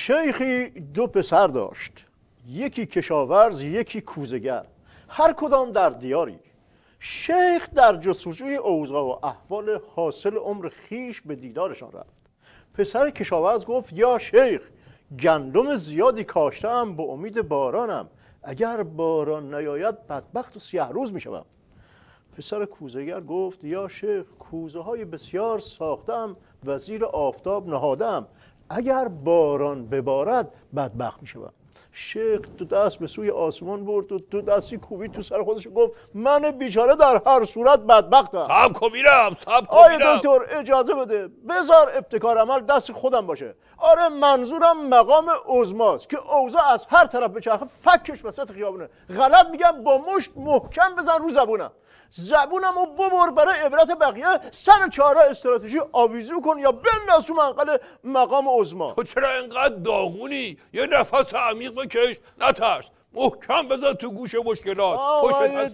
شیخی دو پسر داشت، یکی کشاورز یکی کوزه‌گر، هر کدام در دیاری. شیخ در جستجوی اوضاع و احوال حاصل عمر خیش به دیدارشان رفت. پسر کشاورز گفت یا شیخ، گندم زیادی کاشتم به امید بارانم، اگر باران نیاید بدبخت و سیه روز می شوم. پسر کوزه‌گر گفت یا شیخ، کوزه های بسیار ساختم و زیر آفتاب نهادم، اگر باران ببارد بدبخت می شوم. شیخ دو دست به سوی آسمان برد و دو دستی کوبید تو سر خودش و گفت من بیچاره در هر صورت بدبختم. صبر کن میرم. آیه دکتر اجازه بده، بذار ابتکار عمل دست خودم باشه. آره منظورم مقام عظماست که اوضاع از هر طرف به چرخه فکش وسط خیابونه. غلط میگم با مشت محکم بزن رو زبونم. زبونمو ببر برای عبرت بقیه، سر چهاره استراتژی آویزی کن یا بنداز تو منقل مقام عظما. تو چرا اینقدر داغونی؟ یه نفس عمیق بکش، نترس، محکم بزن تو گوش مشکلات. آیه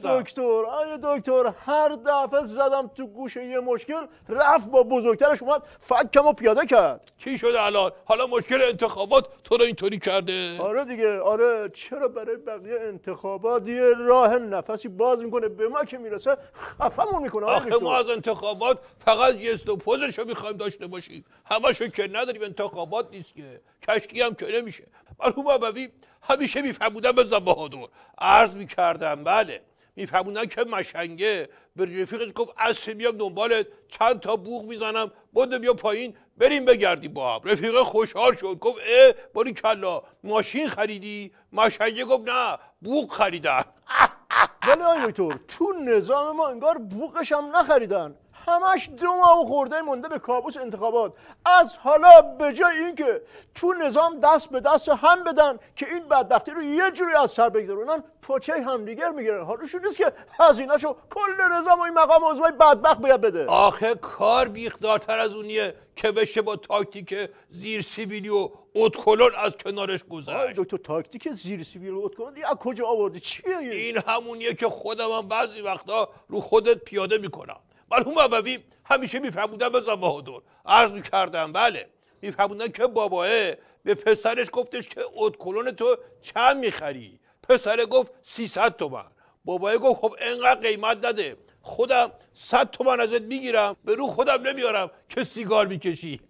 دکتر هر دفعه زدم تو گوش یه مشکل رفت با بزرگترش اومد فکمو پیاده کرد. چی شده الان؟ حالا مشکل انتخابات تو رو اینطوری کرده؟ آره دیگه، آره. چرا برای بقیه انتخابات یه راه نفسی باز میکنه، به ما که میرسه خفمون میکنه. آخه ما از انتخابات فقط جست و پوزشو میخوایم داشته باشیم، همشو که نداریم. انتخابات نیست که، کشکی هم که نمیشه. مرحوم ابوی همیشه میفهمودن به بهادر عرض میکردم، بله میفهمونن که مشنگه به رفیقش گفت اصل میام دنبالت، چند تا بوق میزنم بده بیا پایین بریم بگردیم با هم. رفیق خوشحال شد، گفت باری کلا ماشین خریدی؟ مشنگه گفت نه بوق خریدم. ولی آیه دکتر تو نظام ما انگار بوقش هم نخریدن، همش 2 ماه و خورده مونده به کابوس انتخابات. از حالا به جای اینکه تو نظام دست به دست هم بدن که این بدبختی رو یه جوری از سر بگذرونن، پاچه همدیگر میگیرن. حالشون نیست که هزینه‌شو کل نظام و این مقام عضوی بدبخت باید بده. آخه کار بیخدارتر از اونیه که بشه با تاکتیک زیر سیبیلی و اتکلون از کنارش گذشت. دکتر تاکتیک زیر سیبیل و اتکلون از کجا آوردی؟ چیه این همونیه که خودم هم بعضی وقتا رو خودت پیاده میکنم. مرحوم ابوی همیشه میفهموندن به بهادر عرض میکردم، بله میفهموندن که باباه به پسرش گفتش که اتکلون تو چند میخری؟ پسره گفت 300 تومن. باباه گفت خب اینقدر قیمت نده، خودم 100 تومن ازت میگیرم به رو خودم نمیارم که سیگار میکشی.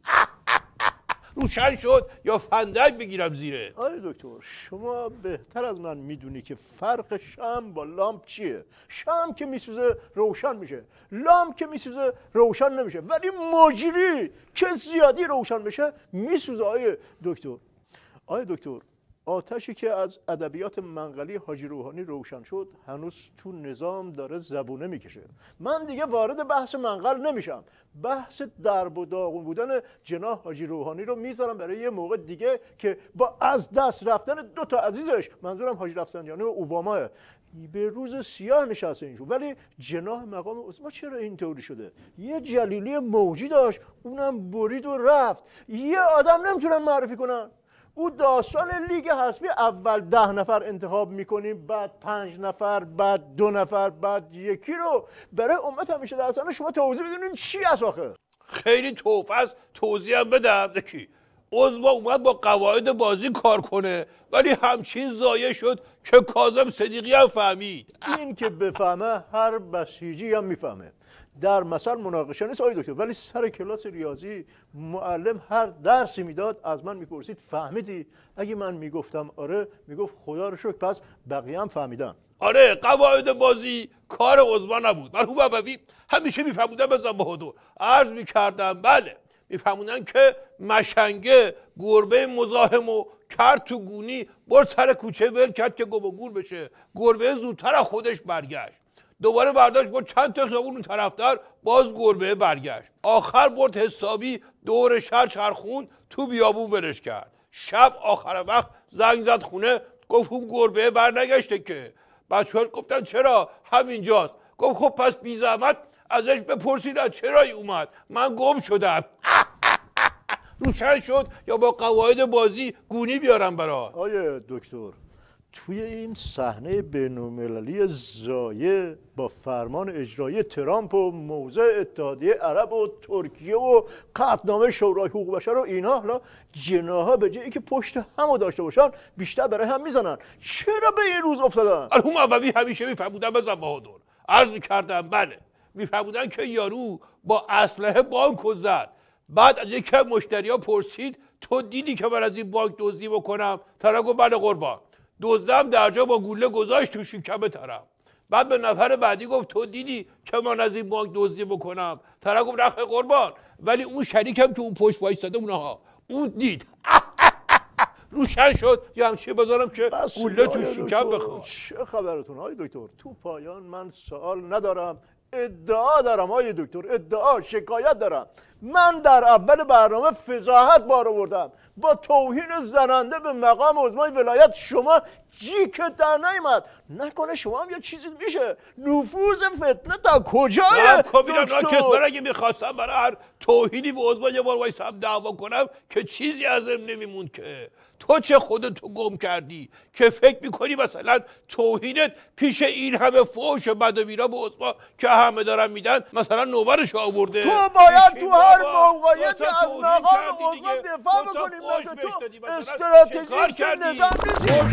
روشن شد یا فندک بگیرم زیره. آره دکتر شما بهتر از من میدونی که فرق شمع با لامپ چیه. شمع که میسوزه روشن میشه، لامپ که میسوزه روشن نمیشه، ولی مجری که زیادی روشن بشه میسوزه. آیه دکتر آتشی که از ادبیات منقلی حاجی روحانی روشن شد هنوز تو نظام داره زبونه میکشه. من دیگه وارد بحث منقل نمیشم، بحث درب و داغون بودن جناح حاجی روحانی رو میذارم برای یه موقع دیگه که با از دست رفتن 2 تا عزیزش، منظورم حاجی رفسنجانی و اوباما، به روز سیاه نشسته اینجور. ولی جناح مقام عظما چرا اینطوری شده؟ یه جلیلی موجی داشت اونم برید و رفت. یه آدم نمیتونن معرفی کنن. او داستان لیگ حذفی اول 10 نفر انتخاب میکنیم، بعد 5 نفر، بعد 2 نفر، بعد یکی رو برای امت همیشه در اصلا شما توضیح بدونین چی هست آخه؟ خیلی توف است، توضیح هم بدم. دکی عضو اومد با قواعد بازی کار کنه ولی همچین ضایع شد که کاظم صدیقی هم فهمید. این که بفهمه هر بسیجی هم میفهمه. در مثل مناقشه نیست آقای دکتر، ولی سر کلاس ریاضی معلم هر درسی میداد از من میپرسید فهمیدی؟ اگه من میگفتم آره میگفت خدا رو شکر پس بقیه هم فهمیدن. آره قواعد بازی کار عضو نبود. مرحوم ابوی همیشه میفهموندن به بهادر عرض میکردم، بله میفهموندن که مشنگه گربه مزاحم و کرد تو گونی برد سر کوچه ول کرد که گم و گور بشه. گربه زودتر از خودش برگشت، دوباره برداشت برد چند تا خیابون اون طرفتر باز گربه برگشت. آخر برد حسابی دور شهر چرخون تو بیابون ولش کرد. شب آخر وقت زنگ زد خونه گفت اون گربه برنگشته که. بچه‌ها گفتن چرا؟ همینجاست. گفت خب پس بی زحمت ازش بپرسید چرایی اومد، من گم شدم. روشن شد یا با قواعد بازی گونی بیارم برات؟ آیه دکتر توی این صحنه بین‌المللی ضایع با فرمان اجرایی ترامپ و موضع اتحادیه عرب و ترکیه و قطعنامه شورای حقوق بشر و اینا، حالا جناها به جایی که پشت همو داشته باشن بیشتر برای هم میزنن. چرا به این روز افتادن؟ مرحوم ابوی همیشه میفهمودن بزن بهادر، عرض میکردم بله، میفهمودن که یارو با اسلحه بانک زد. بعد از یکی از مشتریا پرسید تو دیدی که من از این بانک دزدی بکنم؟ طرف گفت بله قربان. دزدم درجا با گوله گذاشت تو شکم طرف. بعد به نفر بعدی گفت تو دیدی که من از این بانک دزدی بکنم؟ طرف گفت نه قربان، ولی اون شریکم که اون پشت وایساده اونها اون دید. روشن شد یا همچی بذارم که گوله تو شکم بخواد. چه خبرتون های دکتر؟ تو پایان من سوال ندارم، ادعا دارم های دکتر، ادعا، شکایت دارم. من در اول برنامه فضاحت بار آوردم با توهین زننده به مقام عظمای ولایت شما جیک در نیامد. نکنه شما هم یه چیزی میشه؟ نفوذ فتنه تا کجایه دکتر؟ من اگه میخواستم برای هر توهینی به عظما یه بار وایسم دعوا کنم که چیزی ازم نمیموند. که تو چه خودتو گم کردی که فکر میکنی مثلا توهینت پیش این همه فوش بد و بیرا به عظما که همه دارن میدن مثلا نوبرش آورده؟ تو باید تو هر موقعیتی از مقام عظما دفاع بکنی. تو استراتژیست نظام نیستی.